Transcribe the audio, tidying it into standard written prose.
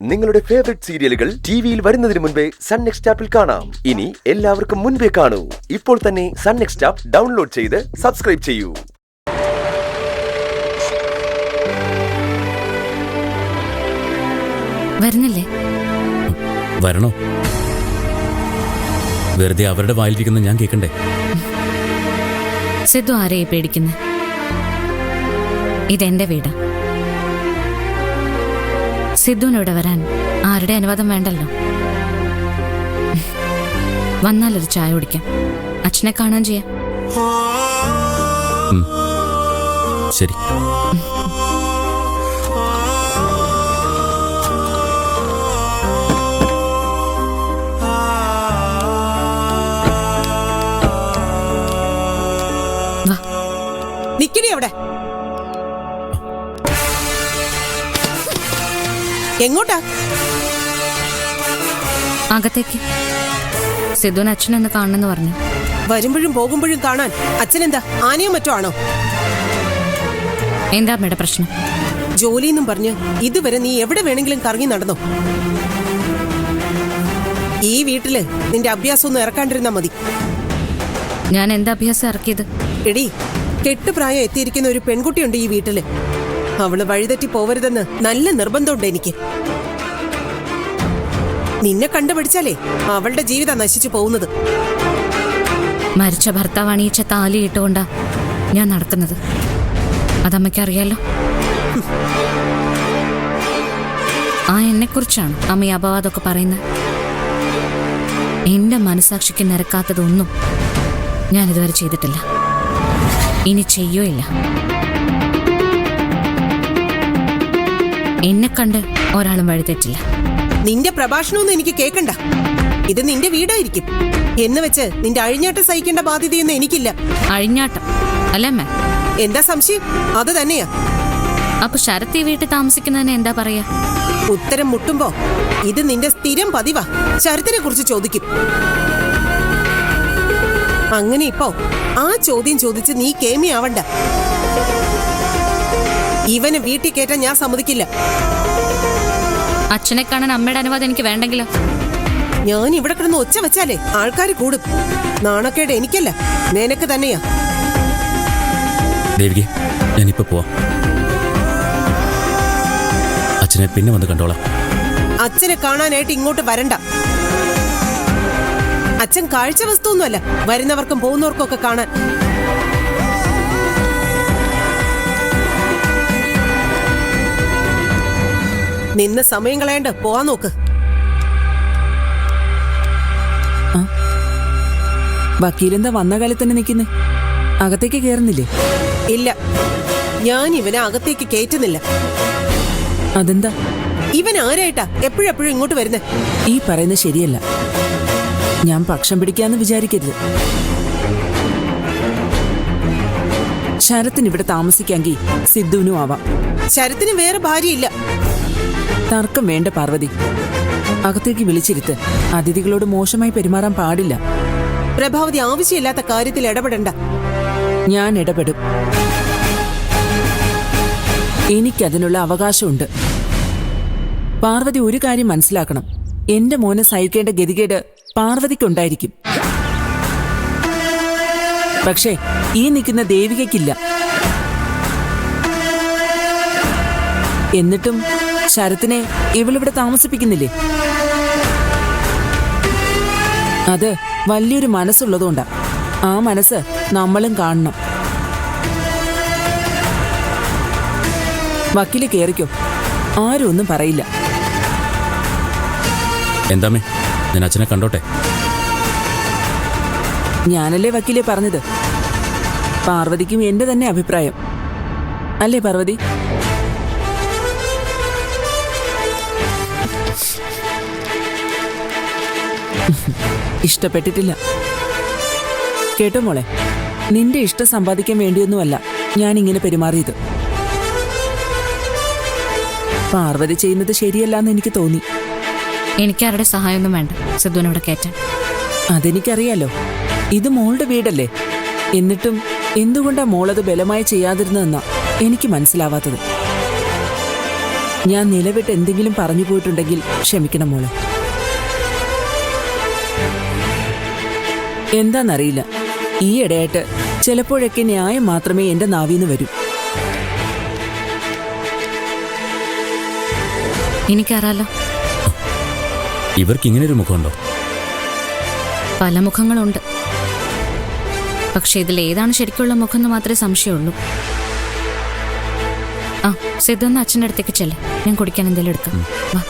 നിങ്ങളുടെ ഫേവറേറ്റ് സീരിയലുകൾ ടിവിയിൽ വരുന്നതിന് മുൻപേ സൺ നെക്സ്റ്റ് ആപ്പിൽ കാണാം. ഇനി എല്ലാവർക്കും മുൻപേ കാണൂ. ഇപ്പോൾ തന്നെ സൺ നെക്സ്റ്റ് ആപ്പ് ഡൗൺലോഡ് ചെയ്ത് സബ്സ്ക്രൈബ് ചെയ്യൂ. വരുന്നില്ലേ? വരണോ? വെറുതെ അവരുടെ വായിലിരിക്കുന്ന ഞാൻ കേൾക്കണ്ടേ? സിദ്ധു ആരെയെ പേടിക്കുന്നത്? ഇതെന്റെ വീടാ. സിദ്ധുവിനോട് വരാൻ ആരുടെ അനുവാദം വേണ്ടല്ലോ. വന്നാലൊരു ചായ കുടിക്കാം, അച്ഛനെ കാണാൻ ചെയ്യാം. ശരി. നിക്കടി അവിടെ. എങ്ങോട്ടാ? അകത്തേക്ക്. സിദ്ധുവിന് അച്ഛനൊന്ന് കാണണമെന്ന് പറഞ്ഞു. വരുമ്പോഴും പോകുമ്പോഴും കാണാൻ അച്ഛനെന്താ ആനയോ മറ്റോ ആണോ? എന്താ അമ്മയുടെ പ്രശ്നം? ജോലിയെന്നും പറഞ്ഞ് ഇതുവരെ നീ എവിടെ വേണമെങ്കിലും കറങ്ങി നടന്നോ? ഈ വീട്ടില് നിന്റെ അഭ്യാസം ഒന്നും ഇറക്കാണ്ടിരുന്നാ മതി. ഞാൻ എന്താ അഭ്യാസം ഇറക്കിയത്? എടി, കെട്ടുപ്രായം എത്തിയിരിക്കുന്ന ഒരു പെൺകുട്ടിയുണ്ട് ഈ വീട്ടില്. അവള് വഴിതെറ്റി പോവരുതെന്ന് നല്ല നിർബന്ധമുണ്ട് എനിക്ക്. നിന്നെ കണ്ടുപിടിച്ചാലേ അവളുടെ ജീവിതം നശിച്ചു പോകുന്നത്. മരിച്ച ഭർത്താവ് അണിയിച്ച താലി ഇട്ടുകൊണ്ടാ ഞാൻ നടക്കുന്നത്. അതമ്മയ്ക്കറിയാലോ. ആ എന്നെക്കുറിച്ചാണ് അമ്മ ഈ അപവാദമൊക്കെ പറയുന്നത്. എന്റെ മനസാക്ഷിക്ക് നിരക്കാത്തതൊന്നും ഞാനിതുവരെ ചെയ്തിട്ടില്ല, ഇനി ചെയ്യൂല്ല. എന്നെ കണ്ട് ഒരാളും വഴിതെറ്റില്ല. നിന്റെ പ്രഭാഷണമൊന്നും എനിക്ക് കേൾക്കണ്ട. ഇത് നിന്റെ വീടായിരിക്കും എന്ന് വെച്ച് നിന്റെ അഴിഞ്ഞാട്ടം സഹിക്കേണ്ട ബാധ്യതയൊന്നും എനിക്കില്ല. അഴിഞ്ഞാട്ടം അല്ലമ്മ? എന്താ സംശയം? അത് തന്നെയാ. അപ്പൊ ശരത് ഈ വീട്ടിൽ താമസിക്കുന്നതിന് എന്താ പറയാ? ഉത്തരം മുട്ടുമ്പോ ഇത് നിന്റെ സ്ഥിരം പതിവാ. ശരത്തിനെ കുറിച്ച് ചോദിക്കും. അങ്ങനെ ഇപ്പോ ആ ചോദ്യം ചോദിച്ച് നീ കേമിയാവണ്ട. ഇവന് വീട്ടിൽ കയറ്റാൻ ഞാൻ സമ്മതിക്കില്ല. അച്ഛനെ കാണാൻ അമ്മയുടെ അനുവാദം എനിക്ക് വേണ്ടെങ്കിലോ? ഞാൻ ഇവിടെ കിടന്ന് ഒച്ച വെച്ചാലേ ആൾക്കാർ കൂടും. നാണക്കേട് എനിക്കല്ല, നിനക്ക് തന്നെയാ. ദേവികേ, ഞാനിപ്പോ പോവാം. അച്ഛനെ പിന്നെ വന്ന് കണ്ടോളാം. അച്ഛനെ കാണാനായിട്ട് ഇങ്ങോട്ട് വരണ്ട. അച്ഛൻ കാഴ്ച വസ്തുവൊന്നുമല്ല വരുന്നവർക്കും പോകുന്നവർക്കും ഒക്കെ കാണാൻ. നിന്ന് സമയം കളയണ്ട, പോവാൻ നോക്ക്. വക്കീലെന്താ വന്ന കാലത്ത് തന്നെ നിൽക്കുന്നേ? അകത്തേക്ക് കയറുന്നില്ലേ? ഇല്ല, ഞാൻ ഇവനെ അകത്തേക്ക് കയറ്റുന്നില്ല. അതെന്താ? ഇവൻ ആരായിട്ടാ എപ്പോഴെപ്പോഴും ഇങ്ങോട്ട് വരുന്നേ? ഈ പറയുന്നത് ശരിയല്ല. ഞാൻ പക്ഷം പിടിക്കാന്ന് വിചാരിക്കരുത്. ശരത്തിന് ഇവിടെ താമസിക്കാമെങ്കിൽ സിദ്ധുവിനും ആവാം. ശരത്തിന് വേറെ ഭാര്യയില്ല. തർക്കം വേണ്ട പാർവതി. അകത്തേക്ക് വിളിച്ചിരുത്ത്. അതിഥികളോട് മോശമായി പെരുമാറാൻ പാടില്ല. പ്രഭാവതി ആവശ്യമില്ലാത്ത കാര്യത്തിൽ ഇടപെടണ്ട. ഞാൻ ഇടപെടും. എനിക്കതിനുള്ള അവകാശമുണ്ട്. പാർവതി ഒരു കാര്യം മനസ്സിലാക്കണം. എന്റെ മോനെ സഹിക്കേണ്ട ഗതികേട് പാർവതിക്കുണ്ടായിരിക്കും. പക്ഷേ ഈ നിൽക്കുന്ന ദേവികയ്ക്കില്ല. എന്നിട്ടും ശരത്തിനെ ഇവളിവിടെ താമസിപ്പിക്കുന്നില്ലേ? അത് വലിയൊരു മനസ്സുള്ളതുകൊണ്ടാ. ആ മനസ്സ് നമ്മളും കാണണം. വക്കീല് കേറിക്കോ, ആരും ഒന്നും പറയില്ല. എന്താമേ, ഞാൻ അച്ഛനെ കണ്ടോട്ടെ? ഞാനല്ലേ വക്കീലെ പറഞ്ഞത്. പാർവതിക്കും എന്റെ തന്നെ അഭിപ്രായം അല്ലേ പാർവതി? ഇഷ്ടപ്പെട്ടിട്ടില്ല കേട്ടോ മോളെ. നിന്റെ ഇഷ്ടം സമ്പാദിക്കാൻ വേണ്ടിയൊന്നുമല്ല ഞാൻ ഇങ്ങനെ പെരുമാറിയത്. പാർവതി ചെയ്യുന്നത് ശരിയല്ലാന്ന് എനിക്ക് തോന്നി. എനിക്കാരുടെ സഹായമൊന്നും വേണ്ട സിദ്ധുവിനോട് കയറ്റാൻ. അതെനിക്കറിയാലോ. ഇത് മോളുടെ വീടല്ലേ. എന്നിട്ടും എന്തുകൊണ്ടാ മോളത് ബലമായി ചെയ്യാതിരുന്നതെന്നാ എനിക്ക് മനസ്സിലാവാത്തത്. ഞാൻ നിലവിട്ട് എന്തെങ്കിലും പറഞ്ഞു പോയിട്ടുണ്ടെങ്കിൽ ക്ഷമിക്കണം മോളെ. എന്താന്നറിയില്ല, ഈ ഇടയായിട്ട് ചിലപ്പോഴൊക്കെ ന്യായം മാത്രമേ എന്റെ നാവീന്ന് വരൂ. എനിക്കറിയാലോ, ഇവർക്ക് ഇങ്ങനെ ഒരു മുഖമുണ്ടോ? പല മുഖങ്ങളുണ്ട്. പക്ഷെ ഇതിൽ ഏതാണ് ശരിക്കുള്ള മുഖം എന്ന് മാത്രമേ സംശയമുള്ളൂ. ആ, സിദ്ധു ഒന്ന് അച്ഛൻ്റെ അടുത്തേക്ക് ചെല്ലേ, ഞാൻ കുടിക്കാൻ എന്തെങ്കിലും എടുക്കാം. വാ.